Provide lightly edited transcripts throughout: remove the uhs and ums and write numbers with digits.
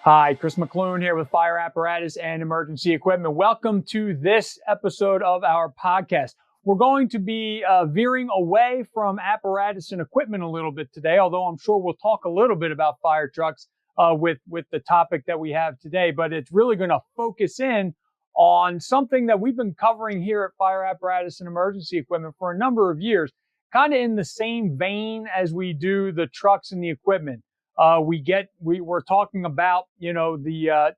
Hi, Chris McLoone here with Fire Apparatus and Emergency Equipment. Welcome to this episode of our podcast. We're going to be veering away from apparatus and equipment a little bit today, although I'm sure we'll talk a little bit about fire trucks with the topic that we have today. But it's really going to focus in on something that we've been covering here at Fire Apparatus and Emergency Equipment for a number of years, kind of in the same vein as we do the trucks and the equipment. We're talking about, the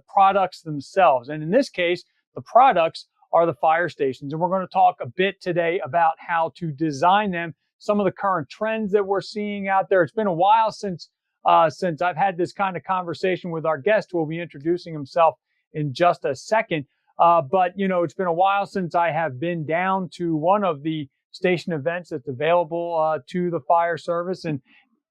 products themselves. And in this case, the products are the fire stations. And we're going to talk a bit today about how to design them, some of the current trends that we're seeing out there. It's been a while since I've had this kind of conversation with our guest, who will be introducing himself in just a second. But it's been a while since I have been down to one of the station events that's available to the fire service. And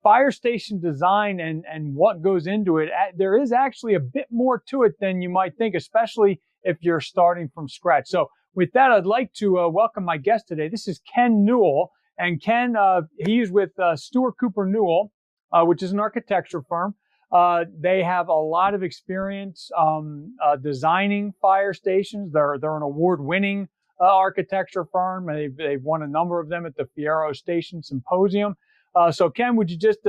fire station design and what goes into it, there is actually a bit more to it than you might think, especially if you're starting from scratch. So with that, I'd like to welcome my guest today. This is Ken Newell. And Ken, he's with Stewart-Cooper-Newell, which is an architecture firm. They have a lot of experience designing fire stations. They're an award-winning architecture firm. They've won a number of them at the Fierro Station Symposium. So Ken, would you just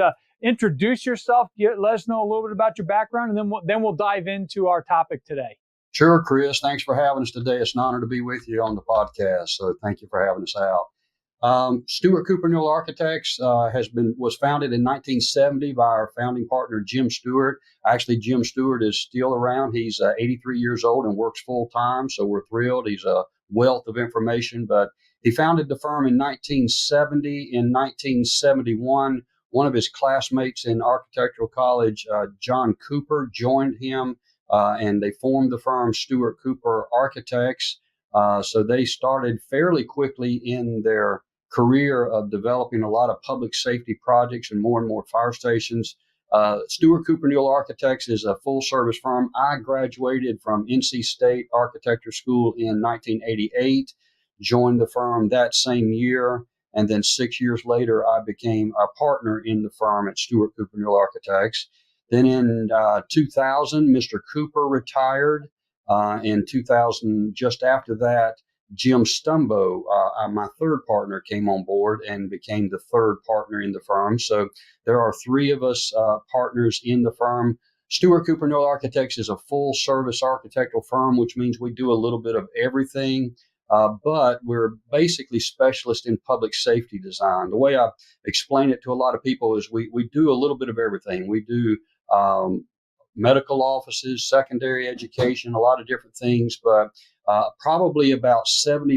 introduce yourself, let us know a little bit about your background, and then we'll dive into our topic today. Sure, Chris. Thanks for having us today. It's an honor to be with you on the podcast. So thank you for having us out. Stewart-Cooper-Newell Architects was founded in 1970 by our founding partner, Jim Stewart. Actually, Jim Stewart is still around. He's 83 years old and works full time. So we're thrilled. He's a wealth of information, but he founded the firm in 1970. In 1971, one of his classmates in architectural college, John Cooper, joined him, and they formed the firm Stewart-Cooper Architects. So they started fairly quickly in their career of developing a lot of public safety projects and more fire stations. Stewart-Cooper-Newell Architects is a full-service firm. I graduated from NC State Architecture School in 1988. Joined the firm that same year, and then 6 years later, I became a partner in the firm at Stewart-Cooper-Newell Architects. Then in 2000, Mr. Cooper retired. In 2000, just after that, Jim Stumbo, my third partner, came on board and became the third partner in the firm. So there are three of us partners in the firm. Stewart-Cooper-Newell Architects is a full-service architectural firm, which means we do a little bit of everything. But we're basically specialists in public safety design. The way I explain it to a lot of people is we do a little bit of everything. We do medical offices, secondary education, a lot of different things, but probably about 75%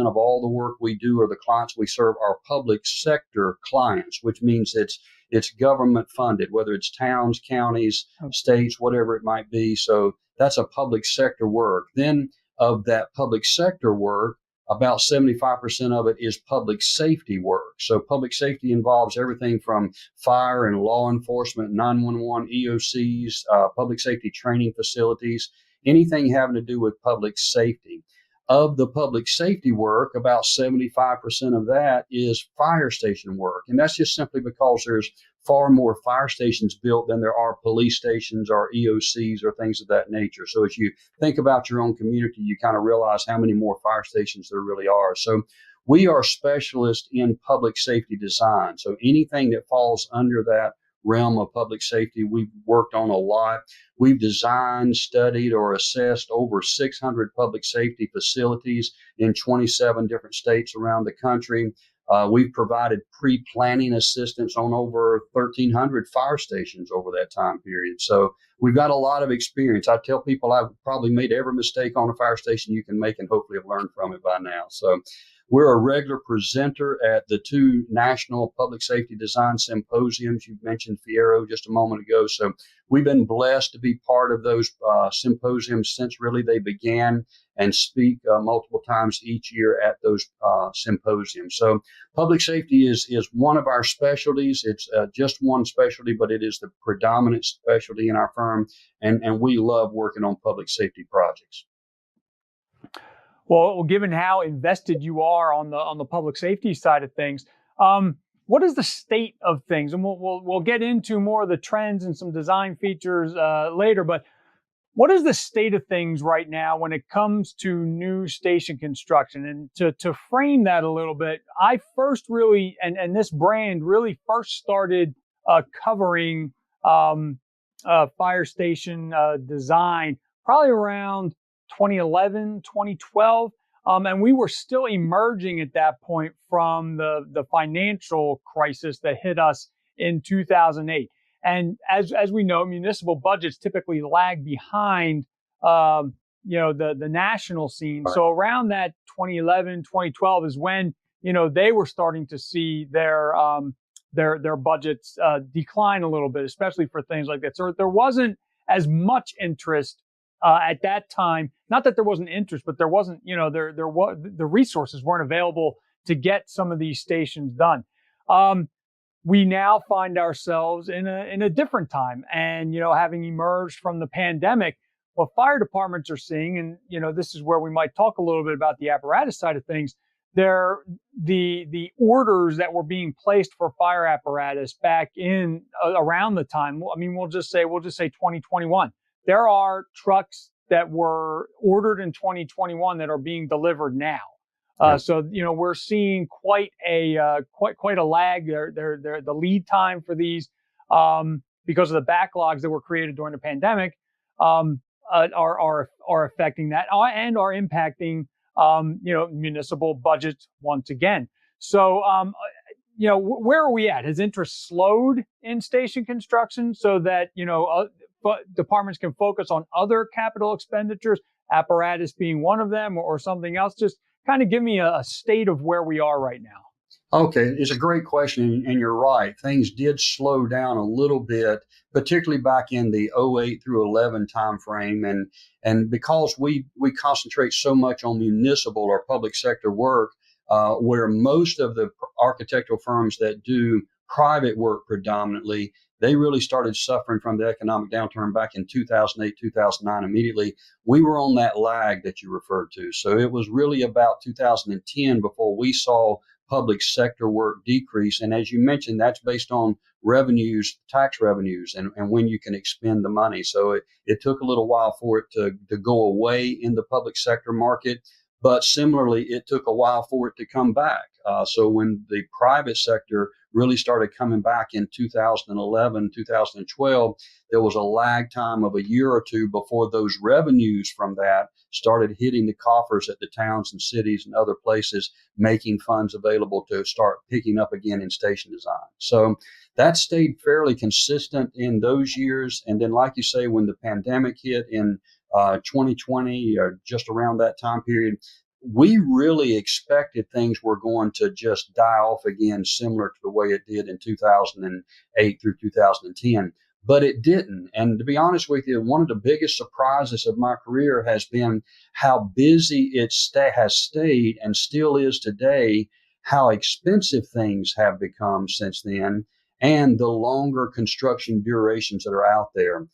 of all the work we do or the clients we serve are public sector clients, which means it's government funded, whether it's towns, counties, states, whatever it might be. So that's a public sector work. Then of that public sector work, about 75% of it is public safety work. So public safety involves everything from fire and law enforcement, 911, EOCs, public safety training facilities, anything having to do with public safety. Of the public safety work, about 75% of that is fire station work. And that's just simply because there's far more fire stations built than there are police stations or EOCs or things of that nature. So as you think about your own community, you kind of realize how many more fire stations there really are. So we are specialists in public safety design. So anything that falls under that realm of public safety, we've worked on a lot. We've designed, studied, or assessed over 600 public safety facilities in 27 different states around the country. We've provided pre-planning assistance on over 1,300 fire stations over that time period. So we've got a lot of experience. I tell people I've probably made every mistake on a fire station you can make and hopefully have learned from it by now. So we're a regular presenter at the two national public safety design symposiums. You mentioned Fierro just a moment ago. So we've been blessed to be part of those symposiums since really they began and speak multiple times each year at those symposiums. So public safety is one of our specialties. It's just one specialty, but it is the predominant specialty in our firm. And we love working on public safety projects. Well, given how invested you are on the public safety side of things, what is the state of things? And we'll get into more of the trends and some design features later, but what is the state of things right now when it comes to new station construction? And to frame that a little bit, I first really, and this brand really first started covering fire station design probably around 2011, 2012. And we were still emerging at that point from the financial crisis that hit us in 2008. And as we know, municipal budgets typically lag behind, the national scene. Right. So around that 2011, 2012 is when, they were starting to see their budgets decline a little bit, especially for things like that. So there wasn't as much interest at that time. Not that there wasn't interest, but there wasn't, there was, the resources weren't available to get some of these stations done. We now find ourselves in a different time, and having emerged from the pandemic, what fire departments are seeing, and this is where we might talk a little bit about the apparatus side of things. The orders that were being placed for fire apparatus back in around the time. I mean, we'll just say 2021. There are trucks that were ordered in 2021 that are being delivered now. So we're seeing quite a lag. The lead time for these, because of the backlogs that were created during the pandemic, are affecting that and are impacting municipal budgets once again. So where are we at? Has interest slowed in station construction so that departments can focus on other capital expenditures, apparatus being one of them, or something else? Just kind of give me a state of where we are right now. Okay, it's a great question, and you're right. Things did slow down a little bit, particularly back in the 08 through 11 timeframe, and because we concentrate so much on municipal or public sector work, where most of the architectural firms that do private work predominantly, they really started suffering from the economic downturn back in 2008, 2009 immediately. We were on that lag that you referred to. So it was really about 2010 before we saw public sector work decrease. And as you mentioned, that's based on revenues, tax revenues, and when you can expend the money. So it took a little while for it to go away in the public sector market. But similarly, it took a while for it to come back. So when the private sector really started coming back in 2011, 2012, there was a lag time of a year or two before those revenues from that started hitting the coffers at the towns and cities and other places, making funds available to start picking up again in station design. So that stayed fairly consistent in those years. And then, like you say, when the pandemic hit in 2020 or just around that time period, we really expected things were going to just die off again, similar to the way it did in 2008 through 2010. But it didn't. And to be honest with you, one of the biggest surprises of my career has been how busy it has stayed and still is today, how expensive things have become since then, and the longer construction durations that are out there.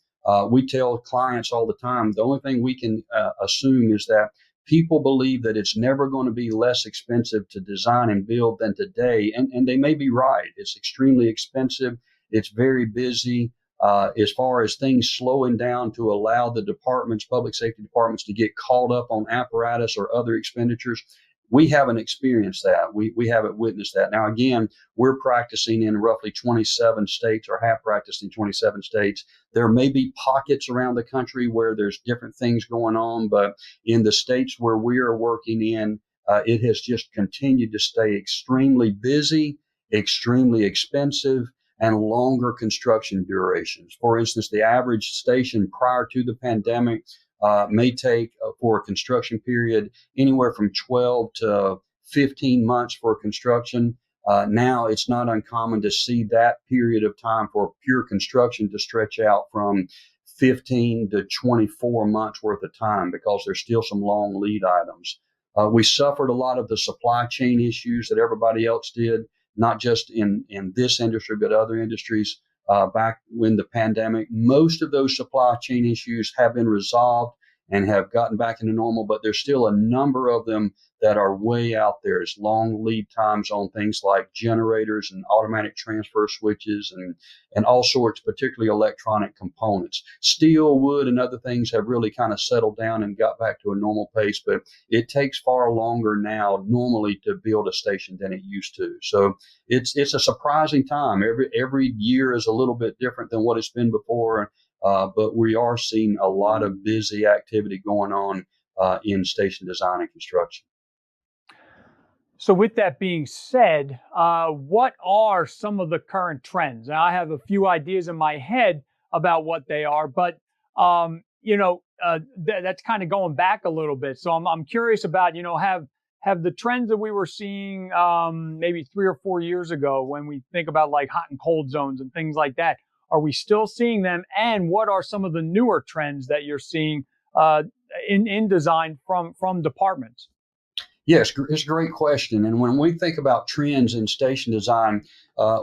We tell clients all the time, the only thing we can assume is that people believe that it's never going to be less expensive to design and build than today. And they may be right. It's extremely expensive. It's very busy. As far as things slowing down to allow the departments, public safety departments, to get caught up on apparatus or other expenditures, we haven't experienced that. We haven't witnessed that. Now, again, we're practicing in roughly 27 states, or have practiced in 27 states. There may be pockets around the country where there's different things going on, but in the states where we are working in, it has just continued to stay extremely busy, extremely expensive, and longer construction durations. For instance, the average station prior to the pandemic may take for a construction period anywhere from 12 to 15 months for construction. Now it's not uncommon to see that period of time for pure construction to stretch out from 15 to 24 months worth of time, because there's still some long lead items. We suffered a lot of the supply chain issues that everybody else did, not just in this industry, but other industries. Back when the pandemic, most of those supply chain issues have been resolved. and have gotten back into normal, but there's still a number of them that are way out there. It's long lead times on things like generators and automatic transfer switches and all sorts, particularly electronic components. Steel, wood, and other things have really kind of settled down and got back to a normal pace, but it takes far longer now normally to build a station than it used to. So it's a surprising time. Every year is a little bit different than what it's been before, but we are seeing a lot of busy activity going on in station design and construction. So with that being said, what are some of the current trends? Now, I have a few ideas in my head about what they are, but that's kind of going back a little bit. So I'm curious about, have the trends that we were seeing maybe 3 or 4 years ago when we think about like hot and cold zones and things like that, are we still seeing them? And what are some of the newer trends that you're seeing in design from departments? Yes, it's a great question. And when we think about trends in station design,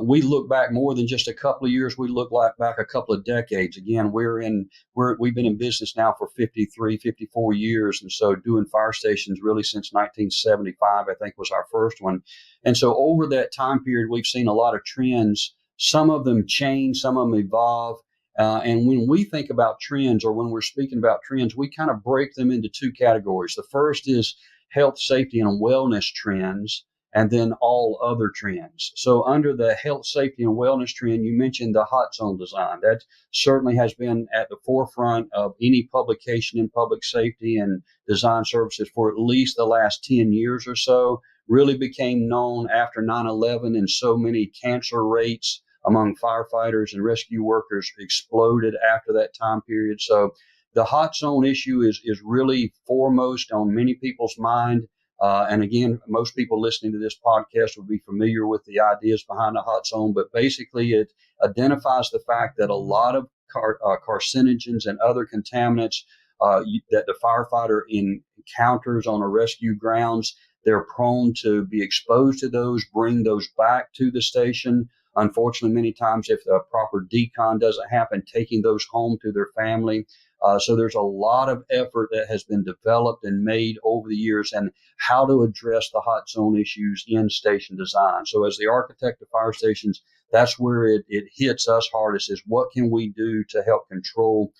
we look back more than just a couple of years. We look back a couple of decades. Again, we've been in business now for 53, 54 years. And so doing fire stations really since 1975, I think was our first one. And so over that time period, we've seen a lot of trends. Some of them change, some of them evolve. And when we think about trends, or when we're speaking about trends, we kind of break them into two categories. The first is health, safety, and wellness trends, and then all other trends. So under the health, safety, and wellness trend, you mentioned the hot zone design. That certainly has been at the forefront of any publication in public safety and design services for at least the last 10 years or so. Really became known after 9/11, and so many cancer rates among firefighters and rescue workers exploded after that time period. So the hot zone issue is really foremost on many people's mind. And again, most people listening to this podcast will be familiar with the ideas behind the hot zone, but basically it identifies the fact that a lot of carcinogens and other contaminants that the firefighter encounters on a rescue grounds, they're prone to be exposed to those, bring those back to the station. Unfortunately, many times if the proper decon doesn't happen, taking those home to their family. So there's a lot of effort that has been developed and made over the years and how to address the hot zone issues in station design. So as the architect of fire stations, that's where it hits us hardest, is what can we do to help control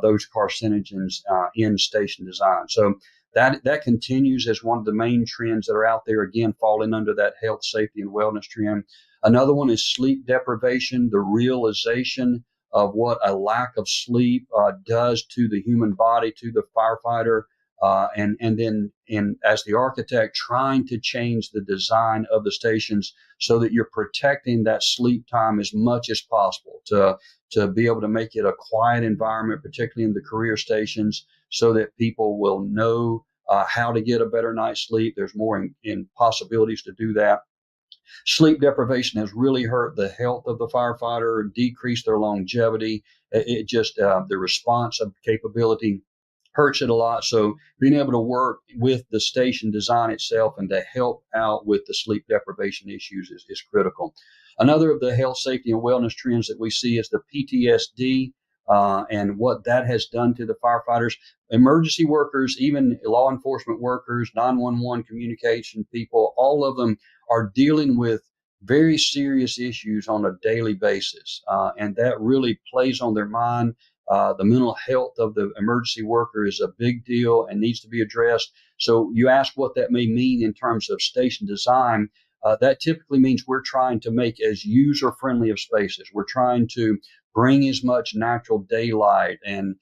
those carcinogens in station design. So that continues as one of the main trends that are out there, again, falling under that health, safety, and wellness trend. Another one is sleep deprivation, the realization of what a lack of sleep does to the human body, to the firefighter, and then as the architect, trying to change the design of the stations so that you're protecting that sleep time as much as possible to be able to make it a quiet environment, particularly in the career stations, so that people will know how to get a better night's sleep. There's more in possibilities to do that. Sleep deprivation has really hurt the health of the firefighter, decreased their longevity. It just, the responsive capability hurts it a lot. So being able to work with the station design itself and to help out with the sleep deprivation issues is critical. Another of the health, safety, and wellness trends that we see is the PTSD and what that has done to the firefighters. Emergency workers, even law enforcement workers, 911 communication people, all of them are dealing with very serious issues on a daily basis. And that really plays on their mind. The mental health of the emergency worker is a big deal and needs to be addressed. So you ask what that may mean in terms of station design. That typically means we're trying to make as user-friendly of spaces. We're trying to bring as much natural daylight and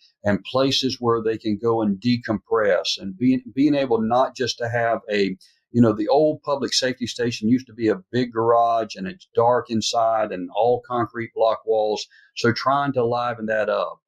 places where they can go and decompress, and being able not just to have the old public safety station used to be a big garage and it's dark inside and all concrete block walls. So trying to liven that up.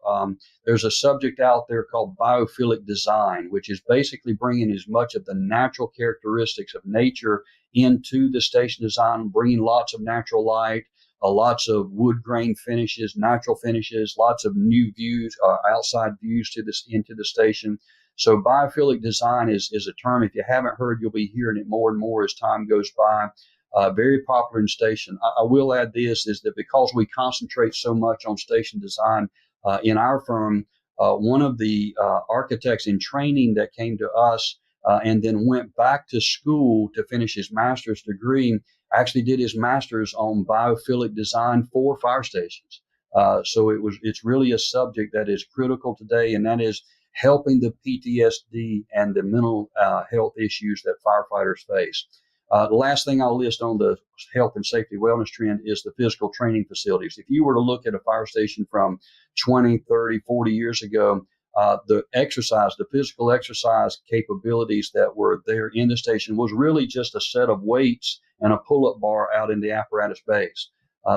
There's a subject out there called biophilic design, which is basically bringing as much of the natural characteristics of nature into the station design, bringing lots of natural light, lots of wood grain finishes, natural finishes, lots of new views, outside views into the station. So biophilic design is a term, if you haven't heard, you'll be hearing it more and more as time goes by. Very popular in station. I will add this, is that because we concentrate so much on station design in our firm, One of the architects in training that came to us and then went back to school to finish his master's degree actually did his master's on biophilic design for fire stations. So it's really a subject that is critical today, and that is helping the PTSD and the mental health issues that firefighters face. The last thing I'll list on the health and safety wellness trend is the physical training facilities. If you were to look at a fire station from 20, 30, 40 years ago, the physical exercise capabilities that were there in the station was really just a set of weights and a pull-up bar out in the apparatus base.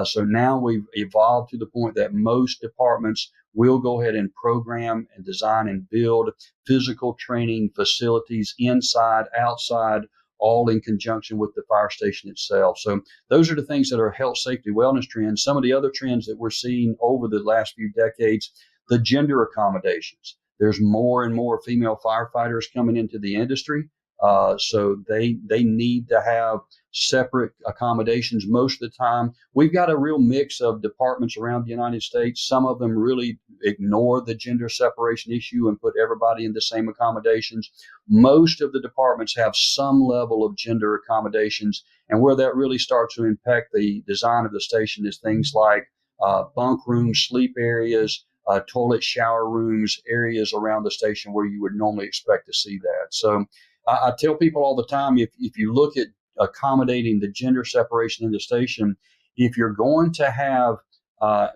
So now we've evolved to the point that most departments will go ahead and program and design and build physical training facilities inside, outside, all in conjunction with the fire station itself. So those are the things that are health, safety, wellness trends. Some of the other trends that we're seeing over the last few decades, the gender accommodations. There's more and more female firefighters coming into the industry. So they need to have separate accommodations most of the time. We've got a real mix of departments around the United States. Some of them really ignore the gender separation issue and put everybody in the same accommodations. Most of the departments have some level of gender accommodations, and where that really starts to impact the design of the station is things like bunk rooms, sleep areas, toilet, shower rooms, areas around the station where you would normally expect to see that. So I tell people all the time, if you look at accommodating the gender separation in the station, if you're going to have,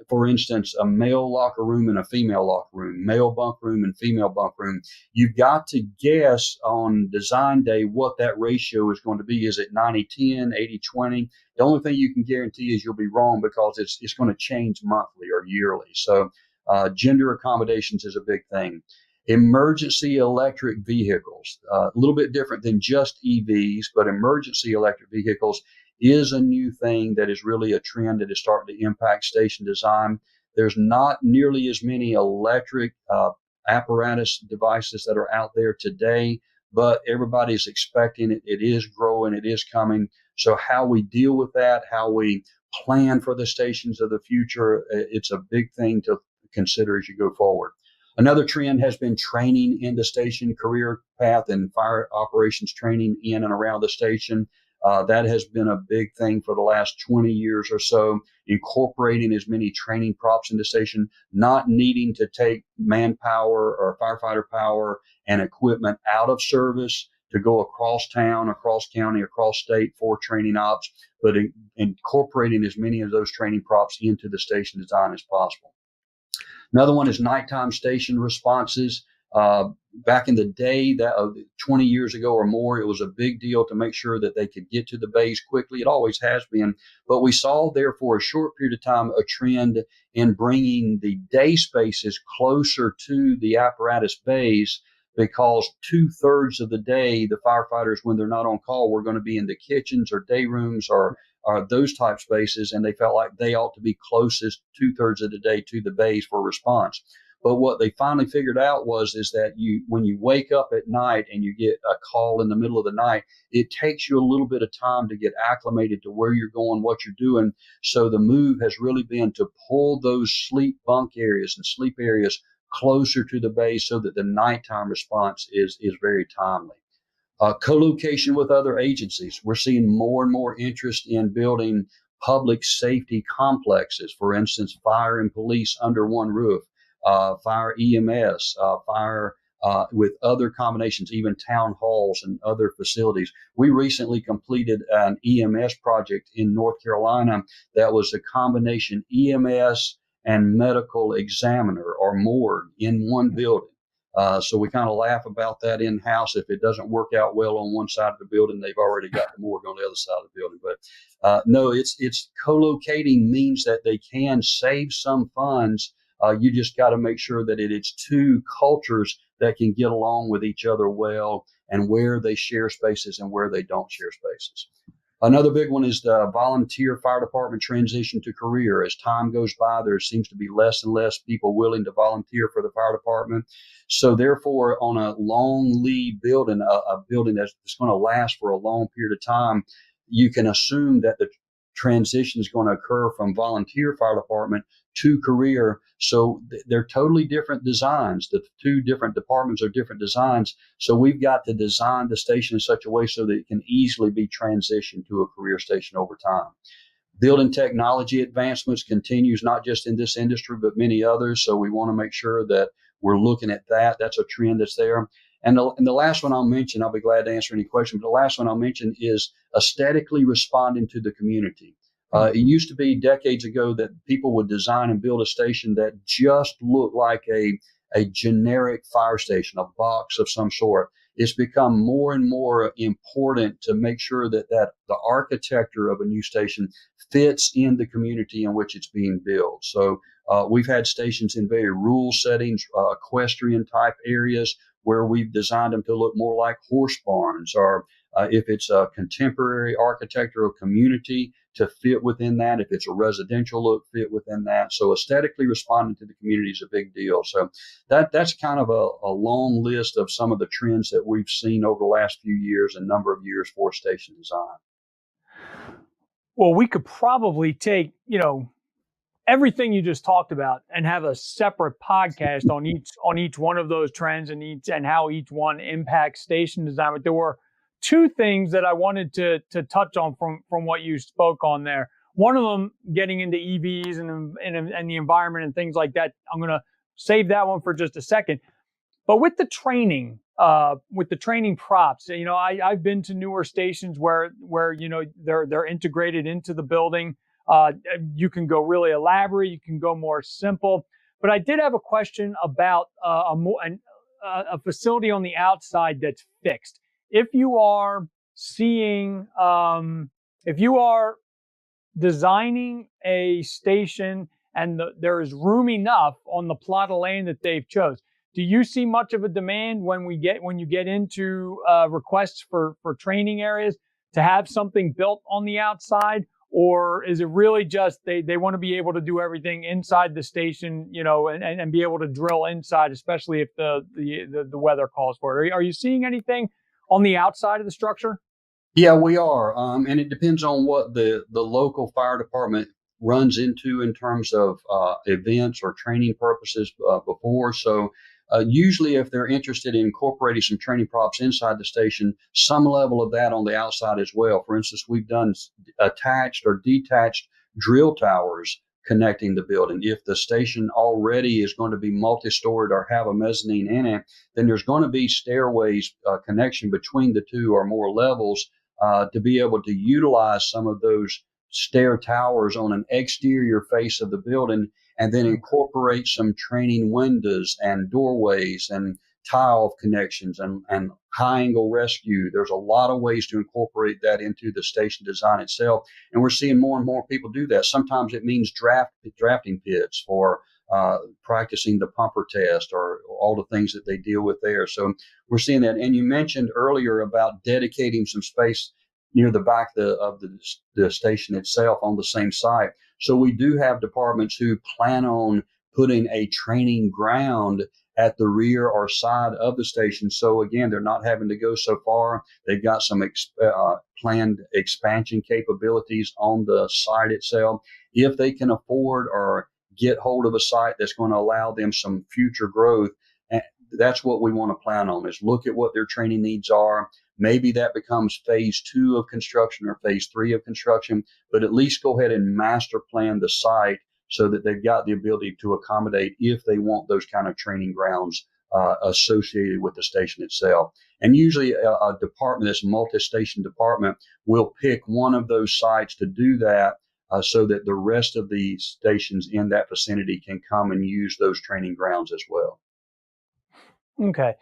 for instance, a male locker room and a female locker room, male bunk room and female bunk room, you've got to guess on design day what that ratio is going to be. Is it 90-10, 80-20? The only thing you can guarantee is you'll be wrong, because it's going to change monthly or yearly. So gender accommodations is a big thing. Emergency electric vehicles, a little bit different than just EVs, but emergency electric vehicles is a new thing that is really a trend that is starting to impact station design. There's not nearly as many electric apparatus devices that are out there today, but everybody's expecting it. It is growing. It is coming. So how we deal with that, how we plan for the stations of the future, it's a big thing to consider as you go forward. Another trend has been training in the station, career path and fire operations training in and around the station. That has been a big thing for the last 20 years or so, incorporating as many training props in the station, not needing to take manpower or firefighter power and equipment out of service to go across town, across county, across state for training ops, but incorporating as many of those training props into the station design as possible. Another one is nighttime station responses. Back in the day, 20 years ago or more, it was a big deal to make sure that they could get to the bays quickly. It always has been. But we saw there for a short period of time a trend in bringing the day spaces closer to the apparatus bays, because 2/3 of the day, the firefighters, when they're not on call, were going to be in the kitchens or day rooms or those type spaces, and they felt like they ought to be closest 2/3 of the day to the bays for response. But what they finally figured out is that when you wake up at night and you get a call in the middle of the night, it takes you a little bit of time to get acclimated to where you're going, what you're doing. So the move has really been to pull those sleep bunk areas and sleep areas closer to the base so that the nighttime response is very timely. Co-location with other agencies. We're seeing more and more interest in building public safety complexes. For instance, fire and police under one roof, fire EMS, fire with other combinations, even town halls and other facilities. We recently completed an EMS project in North Carolina that was a combination EMS and medical examiner or morgue in one building. So we kind of laugh about that in-house. If it doesn't work out well on one side of the building, they've already got the morgue on the other side of the building. But no, it's co-locating means that they can save some funds. You just got to make sure that it's two cultures that can get along with each other well, and where they share spaces and where they don't share spaces. Another big one is the volunteer fire department transition to career. As time goes by, there seems to be less and less people willing to volunteer for the fire department. So therefore, on a long lead building, a building that's going to last for a long period of time, you can assume that the transition is going to occur from volunteer fire department to career. So they're totally different designs. The two different departments are different designs. So we've got to design the station in such a way so that it can easily be transitioned to a career station over time. Building technology advancements continues not just in this industry, but many others. So we want to make sure that we're looking at that. That's a trend that's there. And the last one I'll mention, I'll be glad to answer any questions, but the last one I'll mention is aesthetically responding to the community. It used to be decades ago that people would design and build a station that just looked like a generic fire station, a box of some sort. It's become more and more important to make sure that the architecture of a new station fits in the community in which it's being built. So we've had stations in very rural settings, equestrian type areas where we've designed them to look more like horse barns, or if it's a contemporary architectural community, to fit within that. If it's a residential look, fit within that. So aesthetically responding to the community is a big deal. So that's kind of a long list of some of the trends that we've seen over the last few years and number of years for station design. Well, we could probably take, everything you just talked about and have a separate podcast on each one of those trends and how each one impacts station design. But there were two things that I wanted to touch on from what you spoke on there. One of them, getting into EVs and the environment and things like that. I'm going to save that one for just a second. But with the training props, I've been to newer stations where they're integrated into the building. You can go really elaborate, you can go more simple. But I did have a question about a facility on the outside that's fixed. If you are designing a station and there is room enough on the plot of land that they've chose, do you see much of a demand when you get into requests for training areas to have something built on the outside? Or is it really just they want to be able to do everything inside the station, and be able to drill inside, especially if the weather calls for it? Are you seeing anything on the outside of the structure? Yeah, we are. And it depends on what the local fire department runs into in terms of events or training purposes before. So usually if they're interested in incorporating some training props inside the station, some level of that on the outside as well. For instance, we've done attached or detached drill towers connecting the building. If the station already is going to be multi-storied or have a mezzanine in it, then there's going to be stairways connection between the two or more levels to be able to utilize some of those stair towers on an exterior face of the building, and then incorporate some training windows and doorways and tile connections and high angle rescue. There's a lot of ways to incorporate that into the station design itself. And we're seeing more and more people do that. Sometimes it means drafting pits for practicing the pumper test or all the things that they deal with there. So we're seeing that. And you mentioned earlier about dedicating some space near the back of the station itself on the same site. So we do have departments who plan on putting a training ground at the rear or side of the station. So again, they're not having to go so far. They've got some planned expansion capabilities on the site itself. If they can afford or get hold of a site that's going to allow them some future growth, that's what we want to plan on, is look at what their training needs are. Maybe that becomes phase 2 of construction or phase 3 of construction, but at least go ahead and master plan the site so that they've got the ability to accommodate if they want those kind of training grounds associated with the station itself. And usually a department, this multi-station department, will pick one of those sites to do that so that the rest of the stations in that vicinity can come and use those training grounds as well. Okay.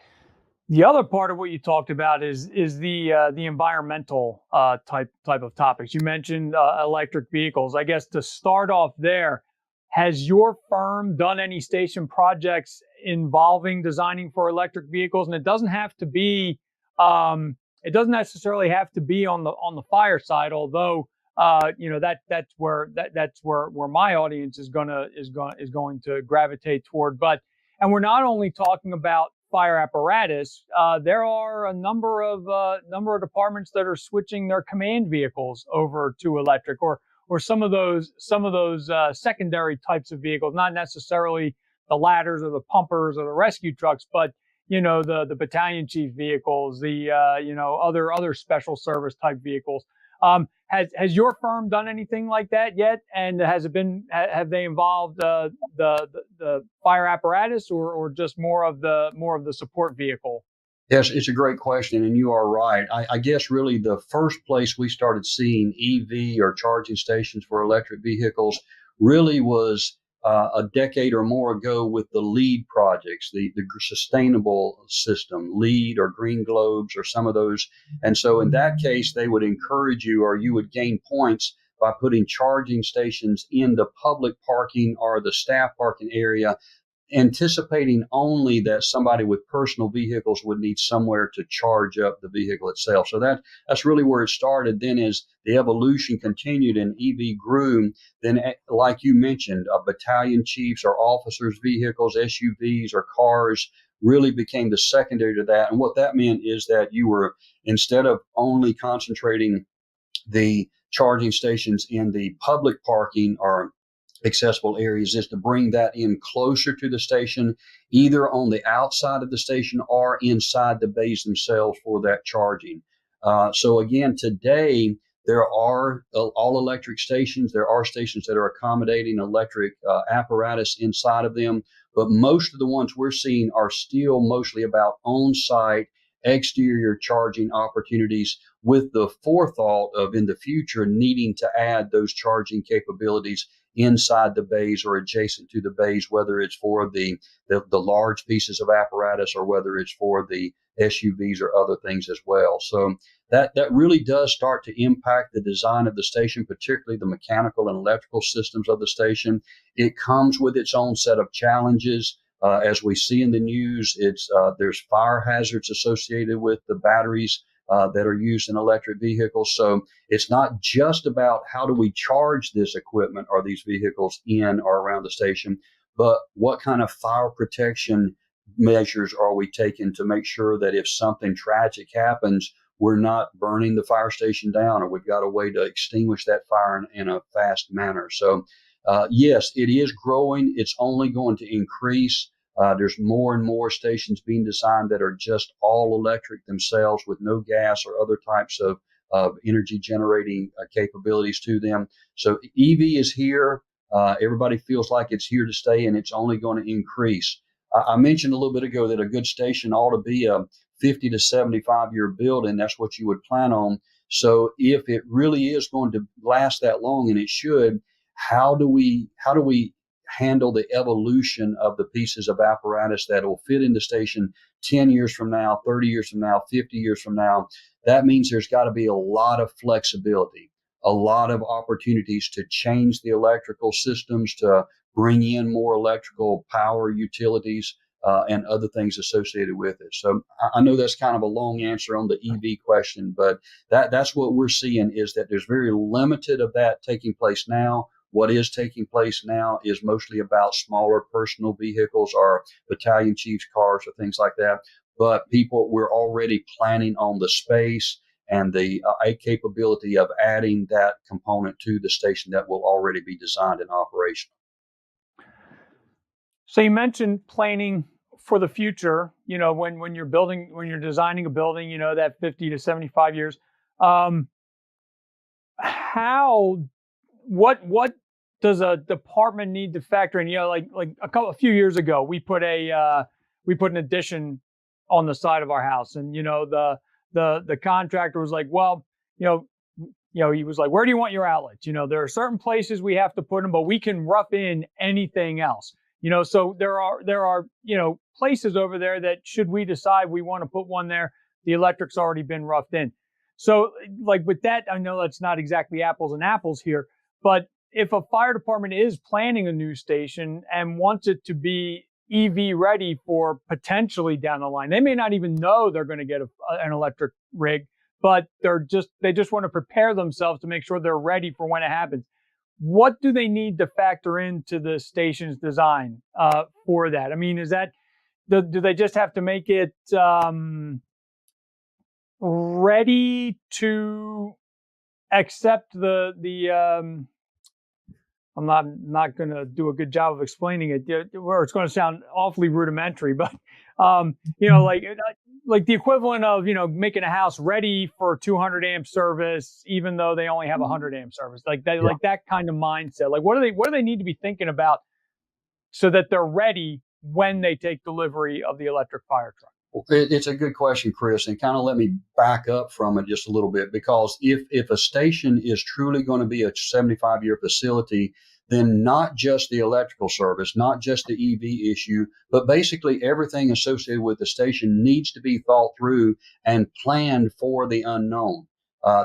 The other part of what you talked about is the environmental type of topics. You mentioned electric vehicles. I guess to start off there, has your firm done any station projects involving designing for electric vehicles? And it doesn't have to be, it doesn't necessarily have to be on the fire side, although that's where my audience is going to gravitate toward. And we're not only talking about fire apparatus. There are a number of departments that are switching their command vehicles over to electric, or or some of those secondary types of vehicles, not necessarily the ladders or the pumpers or the rescue trucks, but the battalion chief vehicles, the other special service type vehicles. Has your firm done anything like that yet? And have they involved the fire apparatus or just more of the support vehicle? Yes, it's a great question, and you are right. I guess really the first place we started seeing EV or charging stations for electric vehicles really was a decade or more ago with the LEED projects, the sustainable system, LEED or Green Globes or some of those. And so in that case, they would encourage you, or you would gain points by putting charging stations in the public parking or the staff parking area, anticipating only that somebody with personal vehicles would need somewhere to charge up the vehicle itself. So that's really where it started. Then as the evolution continued and EV grew, then like you mentioned, battalion chiefs or officers' vehicles, SUVs or cars really became the secondary to that. And what that meant is that you were, instead of only concentrating the charging stations in the public parking or accessible areas, is to bring that in closer to the station, either on the outside of the station or inside the bays themselves for that charging. So again, today, there are all electric stations. There are stations that are accommodating electric apparatus inside of them, but most of the ones we're seeing are still mostly about on-site exterior charging opportunities, with the forethought of in the future needing to add those charging capabilities inside the bays or adjacent to the bays, whether it's for the large pieces of apparatus or whether it's for the SUVs or other things as well. So that really does start to impact the design of the station, particularly the mechanical and electrical systems of the station. It comes with its own set of challenges. As we see in the news, there's fire hazards associated with the batteries that are used in electric vehicles. So it's not just about how do we charge this equipment or these vehicles in or around the station, but what kind of fire protection measures are we taking to make sure that if something tragic happens, we're not burning the fire station down, or we've got a way to extinguish that fire in a fast manner. So yes, it is growing. It's only going to increase. There's more and more stations being designed that are just all electric themselves with no gas or other types of energy generating capabilities to them. So EV is here. Everybody feels like it's here to stay, and it's only going to increase. I mentioned a little bit ago that a good station ought to be a 50 to 75-year building. That's what you would plan on. So if it really is going to last that long, and it should, how do we handle the evolution of the pieces of apparatus that will fit in the station 10 years from now, 30 years from now, 50 years from now? That means there's got to be a lot of flexibility, a lot of opportunities to change the electrical systems, to bring in more electrical power utilities, and other things associated with it. So I know that's kind of a long answer on the EV question, but that's what we're seeing, is that there's very limited of that taking place now. What is taking place now is mostly about smaller personal vehicles or battalion chiefs' cars or things like that. But we're already planning on the space and the capability of adding that component to the station that will already be designed and operational. So you mentioned planning for the future. When you're designing a building, that 50 to 75 years. What does a department need to factor in? Like a few years ago, we put an addition on the side of our house, and the contractor was like, well, he was like, where do you want your outlets? There are certain places we have to put them, but we can rough in anything else. So there are places over there that, should we decide we want to put one there, the electric's already been roughed in. So like with that, I know that's not exactly apples and apples here, but if a fire department is planning a new station and wants it to be EV ready for potentially down the line, they may not even know they're going to get an electric rig, but they just want to prepare themselves to make sure they're ready for when it happens. What do they need to factor into the station's design for that? I mean, do they just have to make it ready to accept the I'm not going to do a good job of explaining it, where it's going to sound awfully rudimentary, but like the equivalent of making a house ready for 200 amp service, even though they only have 100 amp service, like that, like that kind of mindset. Like what do they need to be thinking about so that they're ready when they take delivery of the electric fire truck? It's a good question, Chris, and kind of let me back up from it just a little bit, because if a station is truly going to be a 75-year facility, then not just the electrical service, not just the EV issue, but basically everything associated with the station needs to be thought through and planned for the unknown.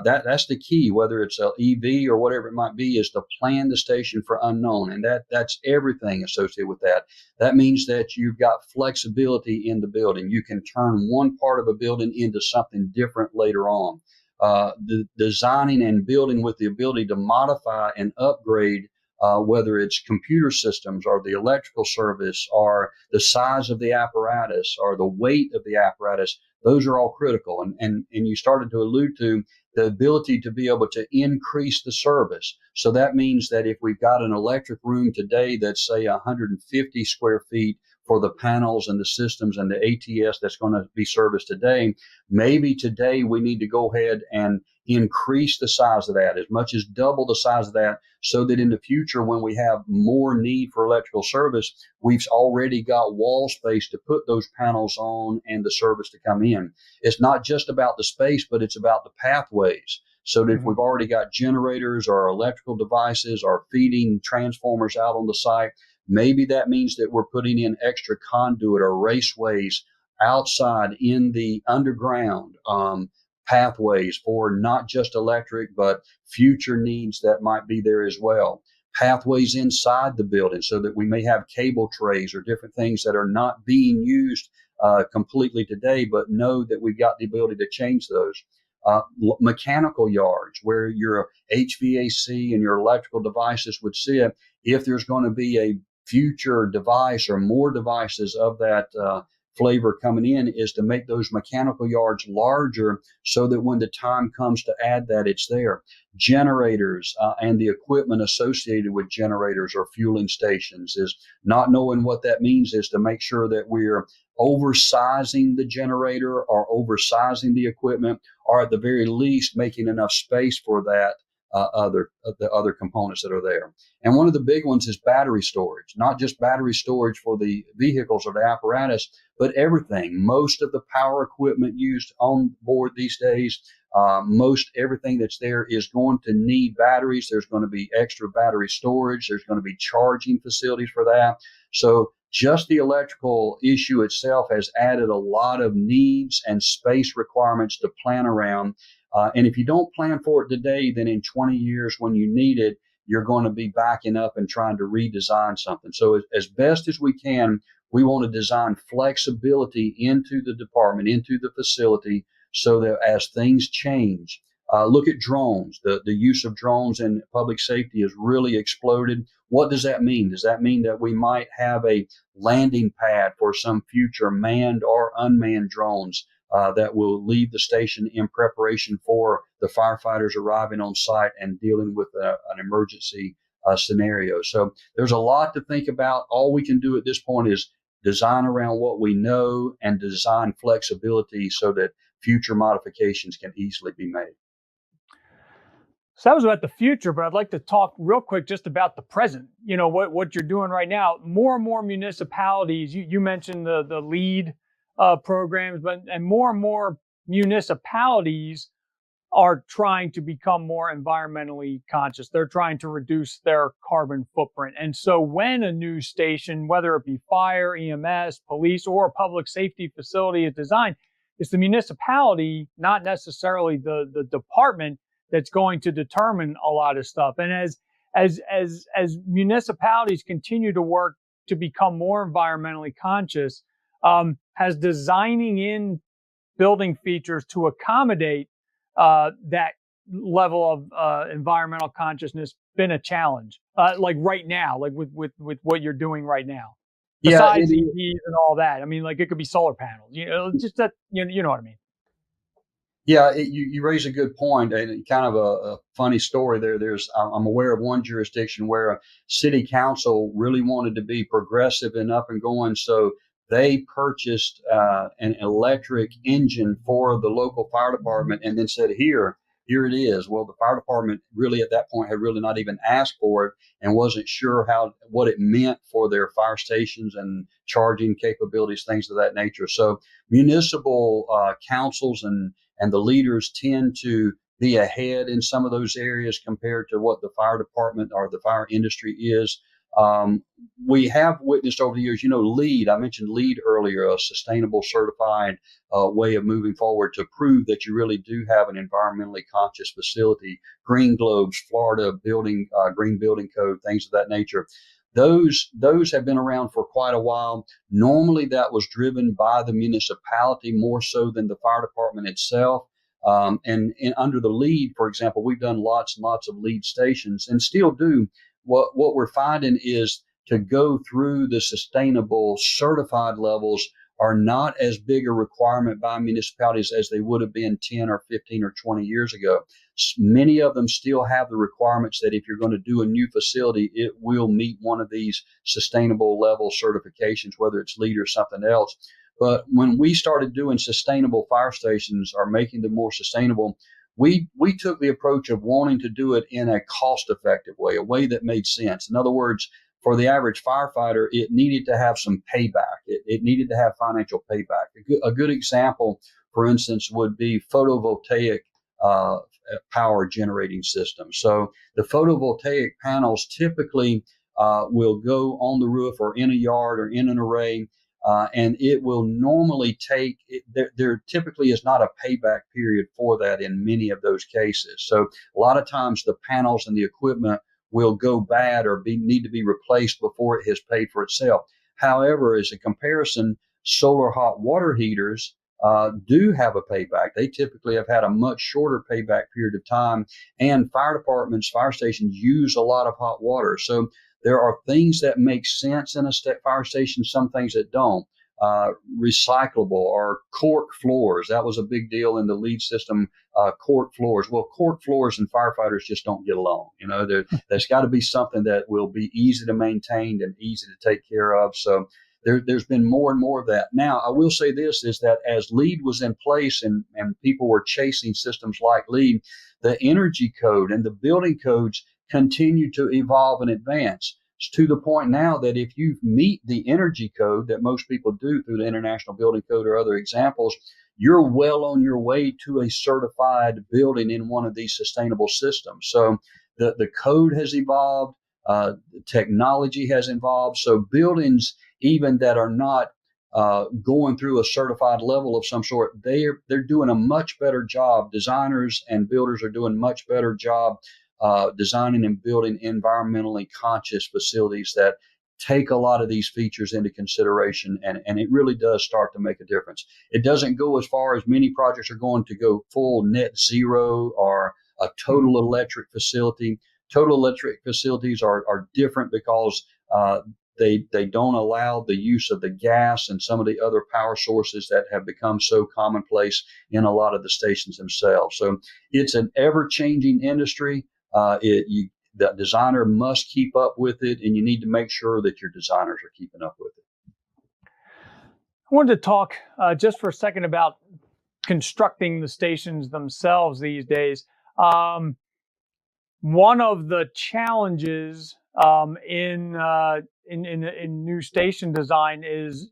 That's the key, whether it's a EV or whatever it might be, is to plan the station for unknown. And that's everything associated with that. That means that you've got flexibility in the building. You can turn one part of a building into something different later on. The designing and building with the ability to modify and upgrade, whether it's computer systems or the electrical service or the size of the apparatus or the weight of the apparatus, those are all critical. And you started to allude to the ability to be able to increase the service. So that means that if we've got an electric room today that's, say, 150 square feet for the panels and the systems and the ATS that's going to be serviced today, maybe today we need to go ahead and increase the size of that, as much as double the size of that, so that in the future, when we have more need for electrical service, we've already got wall space to put those panels on and the service to come in. It's not just about the space, but it's about the pathways. So that if we've already got generators or electrical devices or feeding transformers out on the site, maybe that means that we're putting in extra conduit or raceways outside in the underground, pathways for not just electric, but future needs that might be there as well. Pathways inside the building so that we may have cable trays or different things that are not being used completely today, but know that we've got the ability to change those. Mechanical yards where your HVAC and your electrical devices would sit. If there's going to be a future device or more devices of that flavor coming in, is to make those mechanical yards larger so that when the time comes to add that, it's there. Generators and the equipment associated with generators or fueling stations, is not knowing what that means, is to make sure that we're oversizing the generator or oversizing the equipment, or at the very least making enough space for that the other components that are there. And one of the big ones is battery storage, not just battery storage for the vehicles or the apparatus, but everything. Most of the power equipment used on board these days, most everything that's there is going to need batteries. There's going to be extra battery storage. There's going to be charging facilities for that. So just the electrical issue itself has added a lot of needs and space requirements to plan around. And if you don't plan for it today, then in 20 years when you need it, you're going to be backing up and trying to redesign something. So as best as we can, we want to design flexibility into the department, into the facility, so that as things change, look at drones. The use of drones in public safety has really exploded. What does that mean? Does that mean that we might have a landing pad for some future manned or unmanned drones that will leave the station in preparation for the firefighters arriving on site and dealing with an emergency scenario? So there's a lot to think about. All we can do at this point is design around what we know and design flexibility so that future modifications can easily be made. So that was about the future, but I'd like to talk real quick just about the present. You know, what you're doing right now. More and more municipalities, you mentioned the LEED programs, and more municipalities are trying to become more environmentally conscious. They're trying to reduce their carbon footprint. And so when a new station, whether it be fire, EMS, police, or a public safety facility is designed, it's the municipality, not necessarily the department, that's going to determine a lot of stuff. And as municipalities continue to work to become more environmentally conscious, has designing in building features to accommodate that level of environmental consciousness been a challenge? Like right now, like with what you're doing right now, besides EVs and all that. I mean, like it could be solar panels. You know, just that. You know what I mean. Yeah, you raise a good point, and kind of a funny story there. I'm aware of one jurisdiction where a city council really wanted to be progressive and up and going, so they purchased an electric engine for the local fire department, and then said, here it is. Well, the fire department really at that point had really not even asked for it and wasn't sure what it meant for their fire stations and charging capabilities, things of that nature. So municipal councils and the leaders tend to be ahead in some of those areas compared to what the fire department or the fire industry is. We have witnessed over the years, LEED, I mentioned LEED earlier, a sustainable certified way of moving forward to prove that you really do have an environmentally conscious facility. Green globes, Florida building, green building code, things of that nature. Those have been around for quite a while. Normally that was driven by the municipality more so than the fire department itself. And under the LEED, for example, we've done lots and lots of LEED stations and still do. What we're finding is to go through the sustainable certified levels are not as big a requirement by municipalities as they would have been 10 or 15 or 20 years ago. Many of them still have the requirements that if you're going to do a new facility, it will meet one of these sustainable level certifications, whether it's LEED or something else. But when we started doing sustainable fire stations or making them more sustainable, we took the approach of wanting to do it in a cost-effective way, a way that made sense. In other words, for the average firefighter, it needed to have some payback. It needed to have financial payback. A good example, for instance, would be photovoltaic power generating systems. So the photovoltaic panels typically will go on the roof or in a yard or in an array. And it will normally take, there typically is not a payback period for that in many of those cases. So a lot of times the panels and the equipment will go bad or need to be replaced before it has paid for itself. However, as a comparison, solar hot water heaters do have a payback. They typically have had a much shorter payback period of time, and fire departments, fire stations use a lot of hot water. So there are things that make sense in a fire station, some things that don't. Recyclable or cork floors. That was a big deal in the LEED system, cork floors. Well, cork floors and firefighters just don't get along. There's got to be something that will be easy to maintain and easy to take care of. So there's been more and more of that. Now, I will say this is that as LEED was in place and people were chasing systems like LEED, the energy code and the building codes continue to evolve and advance to the point now that if you meet the energy code that most people do through the International Building Code or other examples, you're well on your way to a certified building in one of these sustainable systems. So the code has evolved, the technology has evolved. So buildings, even that are not going through a certified level of some sort, they're doing a much better job. Designers and builders are doing much better job designing and building environmentally conscious facilities that take a lot of these features into consideration, and it really does start to make a difference. It doesn't go as far as many projects are going to go full net zero or a total electric facility. Total electric facilities are different because they don't allow the use of the gas and some of the other power sources that have become so commonplace in a lot of the stations themselves. So it's an ever-changing industry. The designer must keep up with it, and you need to make sure that your designers are keeping up with it. I wanted to talk just for a second about constructing the stations themselves these days. One of the challenges in new station design is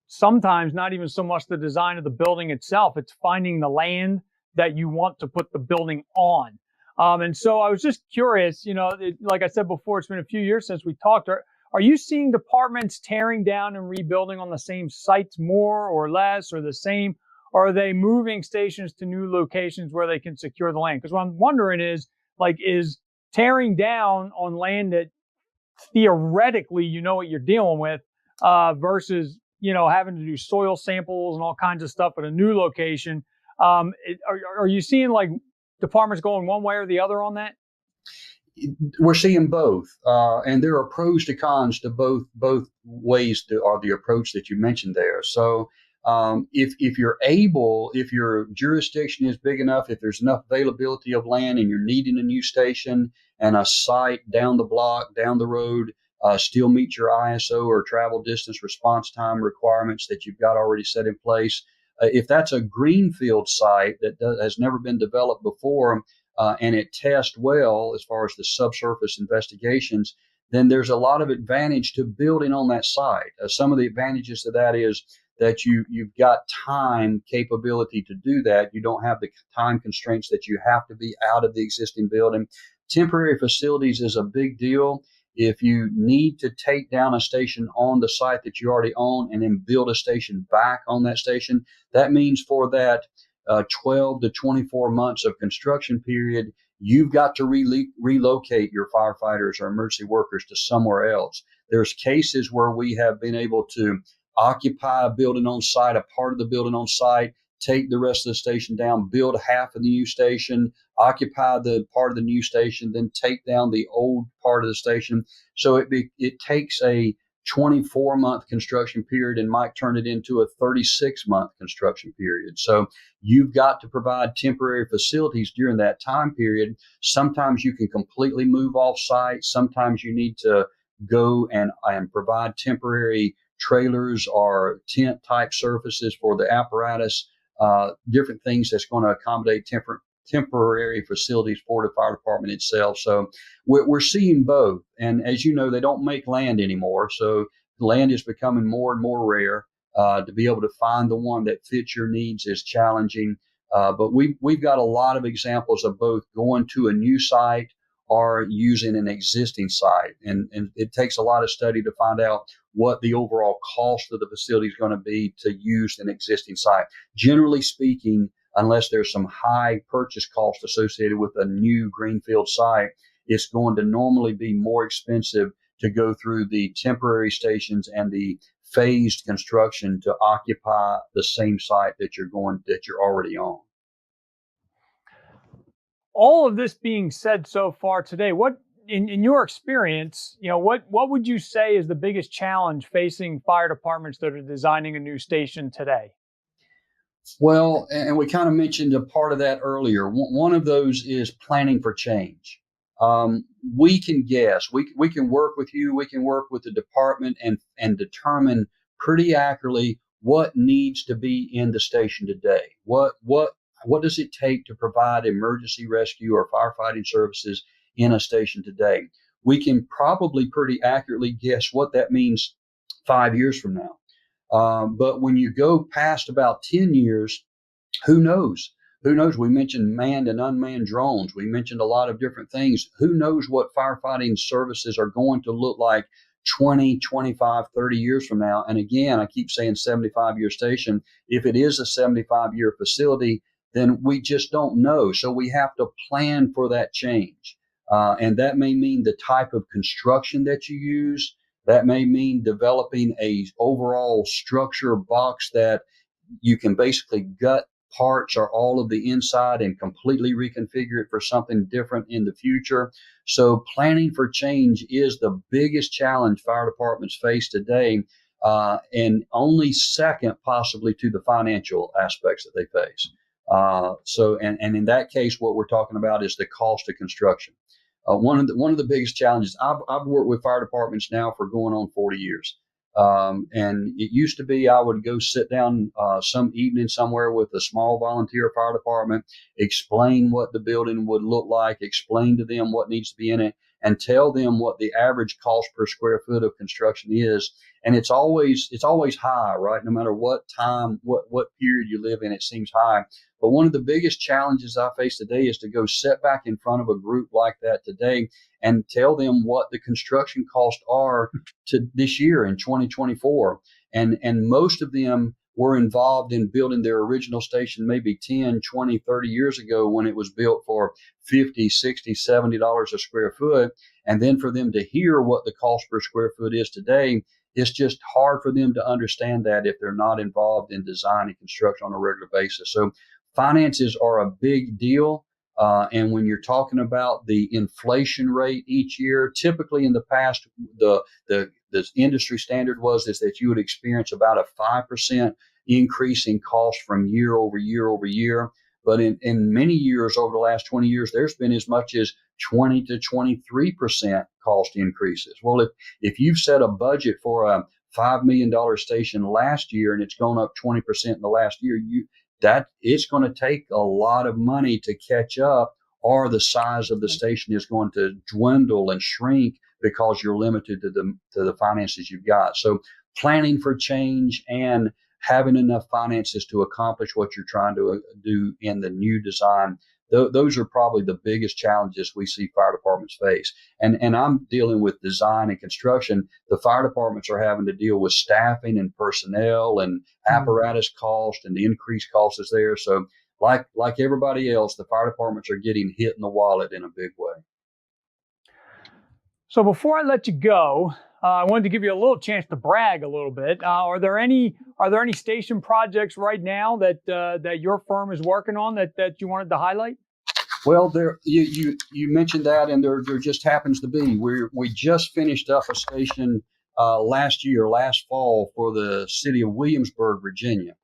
sometimes not even so much the design of the building itself; it's finding the land that you want to put the building on. And so I was just curious, like I said before, it's been a few years since we talked. Are you seeing departments tearing down and rebuilding on the same sites more or less or the same? Or are they moving stations to new locations where they can secure the land? Because what I'm wondering is tearing down on land that theoretically you know what you're dealing with versus, having to do soil samples and all kinds of stuff at a new location. Are you seeing departments going one way or the other on that? We're seeing both, and there are pros to cons to both ways or the approach that you mentioned there. So If you're able, if your jurisdiction is big enough, if there's enough availability of land and you're needing a new station and a site down the block, down the road, still meet your ISO or travel distance response time requirements that you've got already set in place. If that's a greenfield site that has never been developed before, and it tests well as far as the subsurface investigations, then there's a lot of advantage to building on that site. Some of the advantages to that is that you've got time capability to do that. You don't have the time constraints that you have to be out of the existing building. Temporary facilities is a big deal. If you need to take down a station on the site that you already own and then build a station back on that station, that means for that 12 to 24 months of construction period, you've got to relocate your firefighters or emergency workers to somewhere else. There's cases where we have been able to occupy a building on site, a part of the building on site, take the rest of the station down, build half of the new station, occupy the part of the new station, then take down the old part of the station. So it takes a 24-month construction period and might turn it into a 36-month construction period. So you've got to provide temporary facilities during that time period. Sometimes you can completely move off site. Sometimes you need to go and provide temporary trailers or tent type surfaces for the apparatus, different things that's going to accommodate temporary facilities for the fire department itself. So we're seeing both. And as you know, they don't make land anymore. So land is becoming more and more rare. To be able to find the one that fits your needs is challenging. But we've got a lot of examples of both going to a new site or using an existing site. And it takes a lot of study to find out what the overall cost of the facility is going to be to use an existing site. Generally speaking, unless there's some high purchase cost associated with a new greenfield site, it's going to normally be more expensive to go through the temporary stations and the phased construction to occupy the same site that you're already on. All of this being said so far today, what in your experience, what would you say is the biggest challenge facing fire departments that are designing a new station today? Well, and we kind of mentioned a part of that earlier. One of those is planning for change. We can guess. We can work with you. We can work with the department and determine pretty accurately what needs to be in the station today. What does it take to provide emergency rescue or firefighting services in a station today? We can probably pretty accurately guess what that means 5 years from now. But when you go past about 10 years, who knows? Who knows? We mentioned manned and unmanned drones. We mentioned a lot of different things. Who knows what firefighting services are going to look like 20, 25, 30 years from now? And again, I keep saying 75-year station. If it is a 75-year facility, then we just don't know. So we have to plan for that change. And that may mean the type of construction that you use. That may mean developing a overall structure box that you can basically gut parts or all of the inside and completely reconfigure it for something different in the future. So planning for change is the biggest challenge fire departments face today, and only second possibly to the financial aspects that they face. And in that case, what we're talking about is the cost of construction. One of the biggest challenges, I've worked with fire departments now for going on 40 years. And it used to be I would go sit down some evening somewhere with a small volunteer fire department, explain what the building would look like, explain to them what needs to be in it, and tell them what the average cost per square foot of construction is. And it's always high, right? No matter what time, what period you live in, it seems high. But one of the biggest challenges I face today is to go sit back in front of a group like that today and tell them what the construction costs are to this year in 2024. And most of them were involved in building their original station maybe 10, 20, 30 years ago when it was built for $50, $60, $70 a square foot. And then for them to hear what the cost per square foot is today, it's just hard for them to understand that if they're not involved in design and construction on a regular basis. So finances are a big deal. And when you're talking about the inflation rate each year, typically in the past, the industry standard is that you would experience about a 5% increase in cost from year over year over year. But in many years over the last 20 years, there's been as much as 20 to 23% cost increases. Well, if you've set a budget for a $5 million station last year and it's gone up 20% in the last year, that it's going to take a lot of money to catch up, or the size of the station is going to dwindle and shrink because you're limited to the finances you've got. So planning for change and having enough finances to accomplish what you're trying to do in the new design, those are probably the biggest challenges we see fire departments face. And I'm dealing with design and construction. The fire departments are having to deal with staffing and personnel and apparatus cost, and the increased cost is there. So like everybody else, the fire departments are getting hit in the wallet in a big way. So before I let you go, I wanted to give you a little chance to brag a little bit. Are there any station projects right now that your firm is working on that you wanted to highlight? Well, you mentioned that, and there just happens to be. We just finished up a station last fall for the city of Williamsburg, Virginia.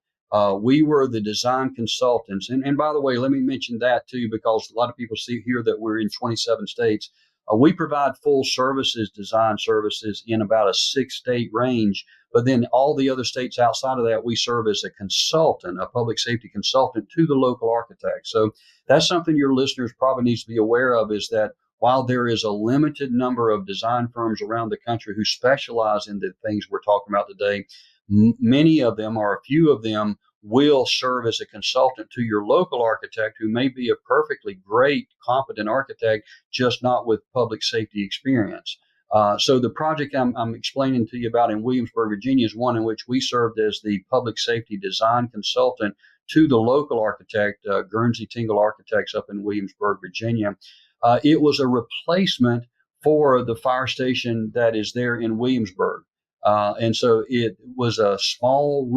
We were the design consultants, and by the way, let me mention that too, because a lot of people see here that we're in 27 states. We provide full services, design services in about a 6-state range, but then all the other states outside of that, we serve as a consultant, a public safety consultant to the local architect. So that's something your listeners probably need to be aware of, is that while there is a limited number of design firms around the country who specialize in the things we're talking about today, many of them, or a few of them, will serve as a consultant to your local architect, who may be a perfectly great, competent architect, just not with public safety experience. So the project I'm explaining to you about in Williamsburg, Virginia, is one in which we served as the public safety design consultant to the local architect, Guernsey Tingle Architects up in Williamsburg, Virginia. It was a replacement for the fire station that is there in Williamsburg. And so it was a small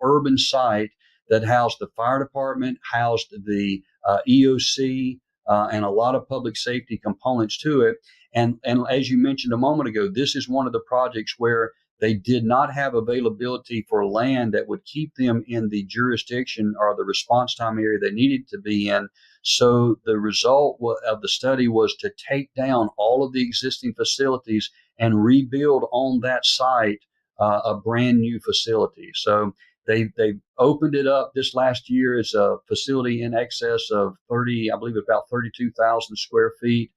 urban site that housed the fire department, housed the EOC, and a lot of public safety components to it. And as you mentioned a moment ago, this is one of the projects where they did not have availability for land that would keep them in the jurisdiction or the response time area they needed to be in. So the result of the study was to take down all of the existing facilities and rebuild on that site a brand new facility. So they opened it up this last year as a facility in excess of about 32,000 square feet.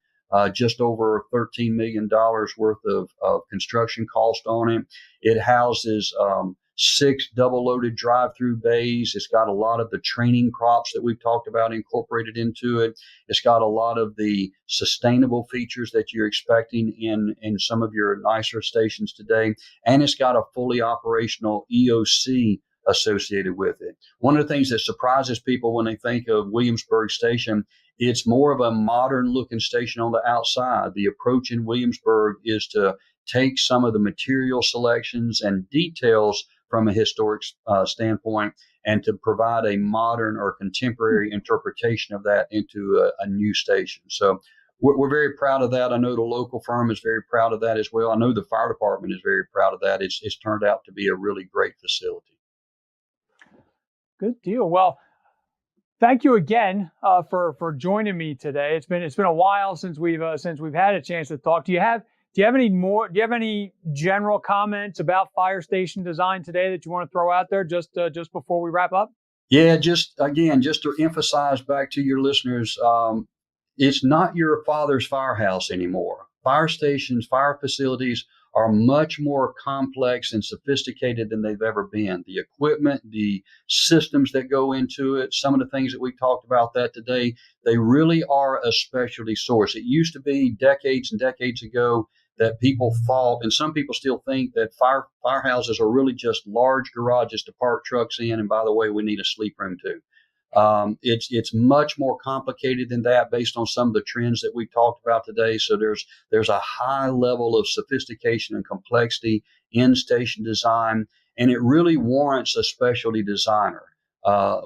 Just over $13 million worth of construction cost on it. It houses 6 double-loaded drive-through bays. It's got a lot of the training props that we've talked about incorporated into it. It's got a lot of the sustainable features that you're expecting in some of your nicer stations today. And it's got a fully operational EOC associated with it. One of the things that surprises people when they think of Williamsburg Station, it's more of a modern looking station on the outside. The approach in Williamsburg is to take some of the material selections and details from a historic standpoint and to provide a modern or contemporary interpretation of that into a new station. So we're very proud of that. I know the local firm is very proud of that as well. I know the fire department is very proud of that. It's turned out to be a really great facility. Good deal. Well, thank you again for joining me today. It's been a while since we've had a chance to talk. Do you have any general comments about fire station design today that you want to throw out there just before we wrap up? Yeah, just to emphasize back to your listeners, it's not your father's firehouse anymore. Fire stations, fire facilities are much more complex and sophisticated than they've ever been. The equipment, the systems that go into it, some of the things that we talked about that today, they really are a specialty source. It used to be decades and decades ago that people thought, and some people still think, that firehouses are really just large garages to park trucks in. And by the way, we need a sleep room too. It's much more complicated than that based on some of the trends that we talked about today. So there's a high level of sophistication and complexity in station design, and it really warrants a specialty designer.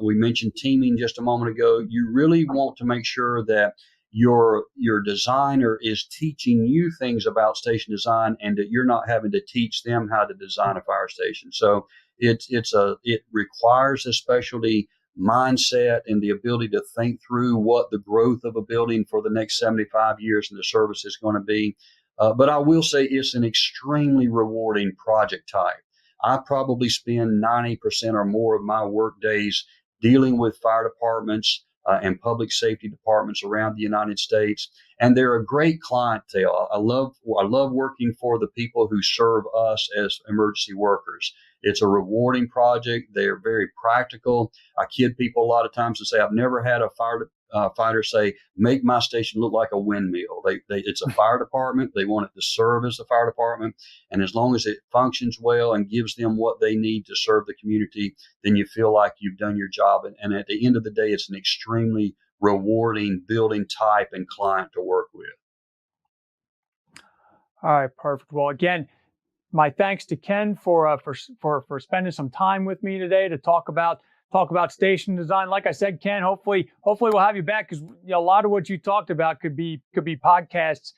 We mentioned teaming just a moment ago. You really want to make sure that your designer is teaching you things about station design and that you're not having to teach them how to design a fire station. So It requires a specialty mindset and the ability to think through what the growth of a building for the next 75 years and the service is going to be. But I will say it's an extremely rewarding project type. I probably spend 90% or more of my work days dealing with fire departments and public safety departments around the United States. And they're a great clientele. I love working for the people who serve us as emergency workers. It's a rewarding project. They're very practical. I kid people a lot of times and say, I've never had a fighter say, make my station look like a windmill. It's a fire department. They want it to serve as a fire department. And as long as it functions well and gives them what they need to serve the community, then you feel like you've done your job. And at the end of the day, it's an extremely rewarding building type and client to work with. All right, perfect. Well, again, my thanks to Ken for spending some time with me today to talk about station design. Like I said, Ken, hopefully we'll have you back, because a lot of what you talked about could be podcasts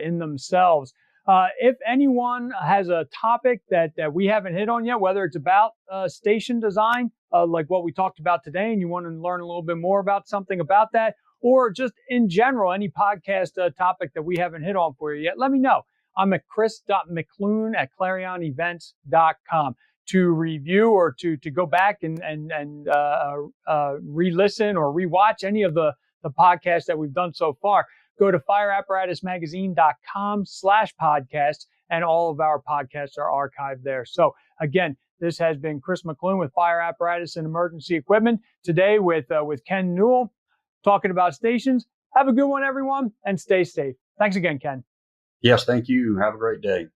in themselves. If anyone has a topic that we haven't hit on yet, whether it's about station design, like what we talked about today, and you want to learn a little bit more about something about that, or just in general, any podcast topic that we haven't hit on for you yet, let me know. I'm at chris.mcloone@clarionevents.com to review or to go back and re-listen or rewatch any of the podcasts that we've done so far. Go to fireapparatusmagazine.com/podcasts, and all of our podcasts are archived there. So again, this has been Chris McLoone with Fire Apparatus and Emergency Equipment, today with Ken Newell, talking about stations. Have a good one, everyone, and stay safe. Thanks again, Ken. Yes, thank you. Have a great day.